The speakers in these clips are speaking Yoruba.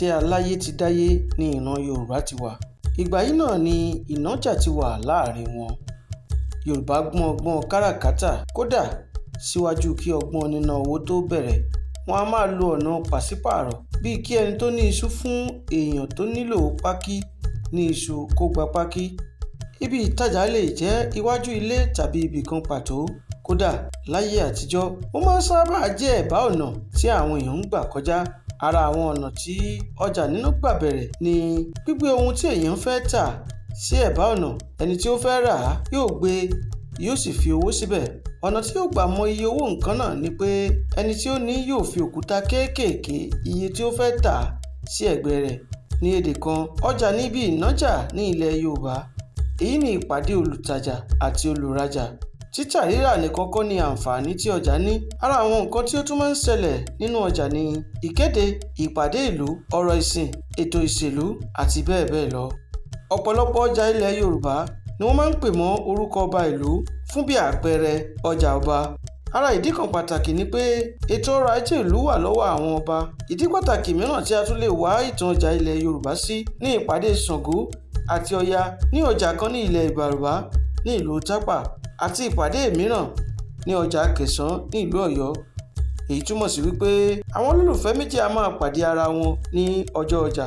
tí aláyé ti dáyé ni ìran Yorùbá ti wà. Ìgbà yìí náà ni ìnájà ti wà láàrin wọn. Yorùbá gbọ́n ọgbọ́n káràkátà, kódà síwájú kí ọgbọ́n níná owó tó bẹ̀rẹ̀. Wọ́n á máa lo ọ̀nà pàṣípààrọ̀ bíi kí ẹni tó ní iṣu fún èèyàn tó nílò pákí ní iṣu kó gba pákí. Ibi ìtajà lè jẹ́ iwájú ilé tàbí ibì kan pàtó. Kódà láyé àtijọ́, ó máa ń sábà jẹ́ ẹ̀bá ọ̀nà tí àwọn èèyàn ń gbà kọjá. Ara àwọn ọ̀nà tí ọjà níná gbà bẹ̀rẹ̀ ni gbígbé ohun tí èèyàn fẹ́ tà sí ẹ̀bá ọ̀nà. Ẹni tí ó fẹ́ rà á yóò gbé, yóò sì fi owó síbẹ̀. Ọ̀nà tí yóò gbà mọ iye owó nǹkan náà ni pé ẹni tí ó ní yóò fi òkúta kéékèèké iye tí ó fẹ́ tà sí ẹ̀gbẹ́ rẹ̀. Ní èdè kan, ọjà ní ibi ìnájà ní ilẹ̀ Yorùbá. Èyí ni ìpàdé olùtajà àti olùrajà. Títà rírà nìkan kọ́ ni àǹfààní tí ọjà ní. Ara àwọn nǹkan tí ó tún máa ń ṣẹlẹ̀ nínú ọjà ni ìkéde, ìpàdé ìlú, ọ̀rọ̀ ìsìn, ètò ìṣèlú àti bẹ́ẹ̀ bẹ́ẹ̀ lọ. Ọ̀pọ̀lọpọ̀ ọjà ilẹ̀ Yorùbá ni wọ́n máa ń pè mọ́ orúkọ ọba ìlú, fún bí àpẹẹrẹ ọjà ọba. Ara ìdí kan pàtàkì ni pé ètò ọrọ̀ ajé ìlú wà lọ́wọ́ àwọn ọba. Ìdí pàtàkì mìíràn tí a tún lè wá ìtàn ọjà ilẹ̀ Yorùbá sí ní ìpàdé Ṣàngó àti Ọya ní ọjà kan ní ilẹ̀ Ìbàrùbá ní ìlú Tápà, àti ìpàdé mìíràn ní ọjà Kẹ̀sán ní ìlú Ọ̀yọ́. Èyí túmọ̀ sí wípé àwọn olólùfẹ́ méjì á máa pàdé ara wọn ní ọjọ́ ọjà.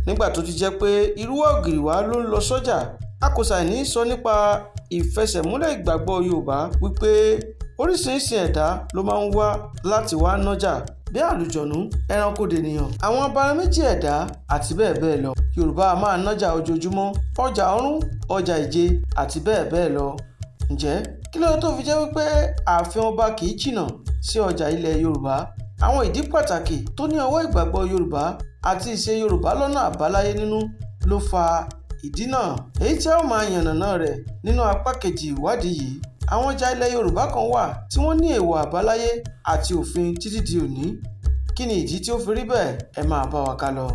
Nígbà tó ti jẹ́ pé irú ọ̀gìrìwá ló ń lọ sọ́jà, a kò ṣàìní sọ nípa ìfẹsẹ̀múlẹ̀ ìgbàgbọ́ Yorùbá wípé oríṣiríṣi ẹ̀dá ló máa ń wá láti wá nájà, bí àlùjọ̀nú, ẹranko dènìyàn, àwọn abara méjì ẹ̀dá àti bẹ́ẹ̀ bẹ́ẹ̀ lọ. Yorùbá a máa nájà ojoojúmọ́, ọjà ọ̀rún, ọjà ìje àti bẹ́ẹ̀ bẹ́ẹ̀ lọ. Ǹjẹ́ kí ló tó fi jẹ́ wípé ààfin ọba kì í jìnnà sí ọjà ilẹ̀ Yorùbá? Àwọn ìdí pàtàkì tó ní ọwọ́ ìgbàgbọ́ Yorùbá àti ìṣe Yorùbá lọ́nà àbáláyé nínú ló fa ìdí náà, èyí tí a ó máa yànnàná rẹ̀ nínú apá kejì ìwádìí yìí. Àwọn ọjà ilẹ̀ Yorùbá kan wà tí wọ́n ní èèwọ̀ àbáláyé àti òfin títí di òní. Kí ni ìdí tí ó fi rí bẹ́ẹ̀? Ẹ máa bá wa ká lọ.